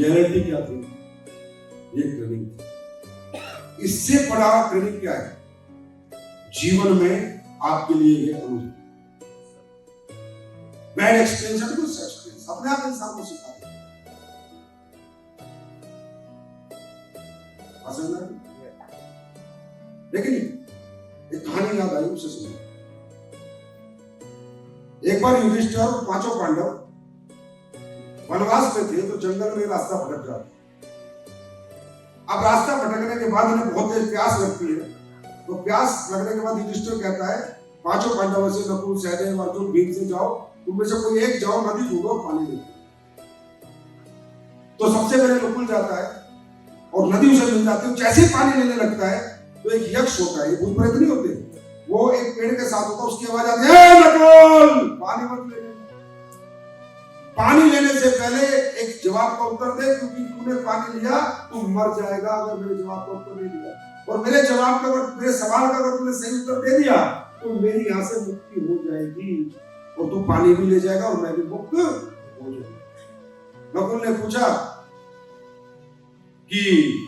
Guarantee क्या थी? ये ट्रेनिंग। इससे बड़ा ट्रेनिंग क्या है जीवन में आपके लिए? ये अनुभव। बैड एक्सपीरियंस है, गुड एक्सपीरियंस अपने आप इंसान को सिखाते हैं। लेकिन एक कहानी याद आई, उसे सुनिए। एक बार युधिष्ठिर और पांचों पांडव वनवास में थे, तो जंगल में रास्ता भटक जाते। अब रास्ता भटकने के बाद उन्हें बहुत तेज प्यास लगती है। तो प्यास लगने के बाद युधिष्ठिर कहता है पांचों पांडवों से, नकुल, सहदेव, अर्जुन, भीम से, जाओ तुम में से कोई एक जाओ, नदी ढूंढो और पानी लेके। तो सबसे पहले नकुल जाता है और नदी उसे मिल जाती है। जैसे ही पानी लेने लगता है तो एक यक्ष होता है, ये भूत प्रेत नहीं होते, वो एक पेड़ के साथ होता है, उसकी आवाज आती है, नकुल पानी मत लेने। पानी लेने से पहले एक जवाब का उत्तर दे, क्योंकि तूने पानी लिया तू मर जाएगा अगर मेरे जवाब का उत्तर नहीं दिया। और मेरे जवाब का, मेरे सवाल का अगर तूने सही उत्तर दे दिया तो मेरी यहां से मुक्ति हो जाएगी और तू पानी भी ले जाएगा और मैं भी मुक्त हो जाऊंगा। नकुल ने पूछा कि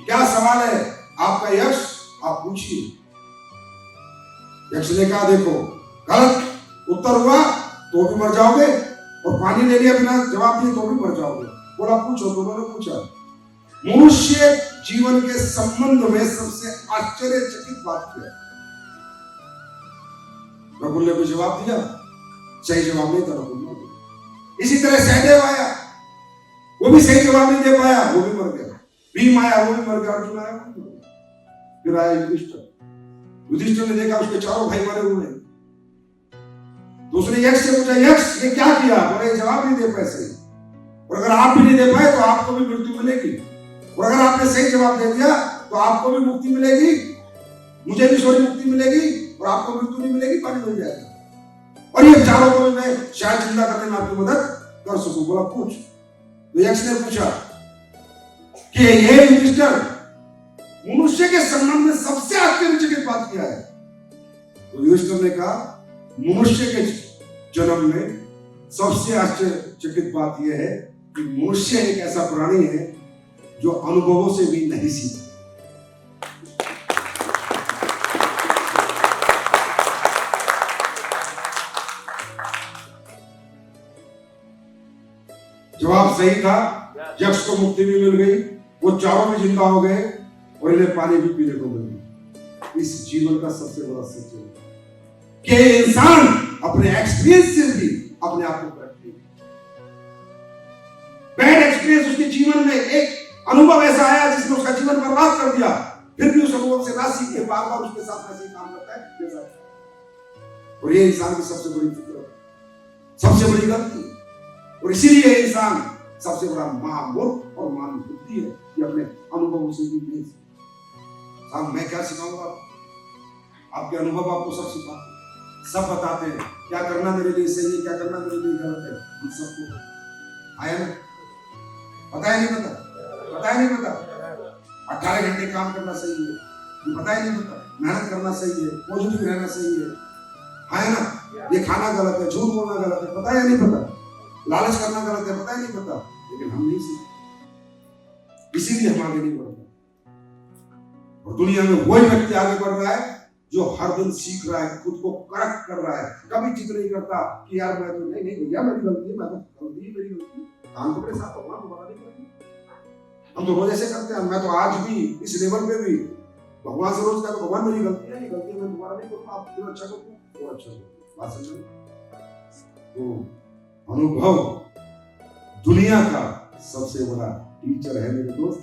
क्या सवाल है आपका यक्ष, आप पूछिए। यक्ष ने कहा देखो, गलत उत्तर हुआ तो भी मर जाओगे और पानी ले लिया बिना जवाब दिए तो भी मर जाओगे। बोला पूछो। तो उन्होंने पूछा मनुष्य जीवन के संबंध में सबसे आश्चर्यचकित बात क्या है? नकुल ने भी जवाब दिया, सही जवाब नहीं था नकुल ने। इसी तरह सहदेव आया, वो भी सही जवाब नहीं दे पाया, वो भी मर गया। भीम आया, वो भी मर गया। अर्जुन आया, वो भी मर गया। फिर आया युधिष्ठिर। युधिष्ठिर ने देखा उसके चारों भाई मरे हुए हैं। तो उसने यक्ष से पूछा, यक्ष ये क्या किया? बोले जवाब नहीं दे पाए सही, और अगर आप भी नहीं दे पाए तो आपको भी मृत्यु मिलेगी, और अगर आपने सही जवाब दे दिया तो आपको भी मुक्ति मिलेगी, मुझे भी थोड़ी मुक्ति मिलेगी और आपको मृत्यु नहीं मिलेगी, पानी मिल जाएगा। और ये चारों को मैं शायद जिंदा करने में आपकी मदद कर सकूं। बोला पूछ। तो यक्ष ने पूछा कि ये युधिष्ठिर मनुष्य के संबंध में सबसे आश्चर्यचकित बात क्या है? तो युधिष्ठिर ने कहा मनुष्य के जन्म में सबसे आश्चर्यचकित बात यह है कि मनुष्य एक ऐसा प्राणी है जो अनुभवों से भी नहीं सीखता। जवाब सही था, यक्ष को मुक्ति भी मिल गई, वो चारों भी जिंदा हो गए और इन्हें पानी भी पीने को मिल गया। इस जीवन का सबसे बड़ा सत्य है कि इंसान अपने एक्सपीरियंस से भी अपने आप को करते। बैड एक्सपीरियंस उसके जीवन में एक अनुभव ऐसा आया जिसने उसका जीवन बर्बाद कर दिया, फिर भी उस अनुभव से ना सीख के बार बार उसके साथ ऐसे काम करता है जैसा। और ये इंसान की सबसे बड़ी फिक्र, सबसे बड़ी गलती, और इसीलिए इंसान सबसे बड़ा महामूर्ख और महाबुद्धि है कि अपने अनुभवों से भी नहीं सीखता। साहब मैं क्या सिखाऊंगा? आपके अनुभव आपको सब सिखाते, सब बताते हैं क्या करना मेरे लिए सही है, क्या करना मेरे लिए गलत है। हम सबको आया ना, पता है नहीं पता, पता है नहीं पता। 18 घंटे काम करना सही है, पता है नहीं पता। मेहनत करना सही है, पॉजिटिव रहना सही है ना। ये खाना गलत है, झूठ बोलना गलत है, पता है नहीं पता। लालच करना गलत है, पता है नहीं पता। लेकिन हम नहीं सीखते, इसीलिए हम आगे नहीं बढ़ते। और दुनिया में वही व्यक्ति आगे बढ़ रहा है जो हर दिन सीख रहा है, खुद को करेक्ट कर रहा है, कभी चित नहीं करता कि यार मैं तो नहीं भैया मेरी गलती है, मैं तो गलती है, मेरी गलती है, काम तो मेरे साथ होगा, दोबारा नहीं करेंगे। हम तो रोज ऐसे करते हैं। मैं तो आज भी इस लेवल पे भी भगवान से रोज कहता हूं भगवान मेरी गलती है, ये गलती है, मैं दोबारा नहीं करूंगा, आप जो अच्छा करो वो अच्छा करो। बात समझ? तो अनुभव दुनिया का सबसे बड़ा टीचर है मेरे दोस्त।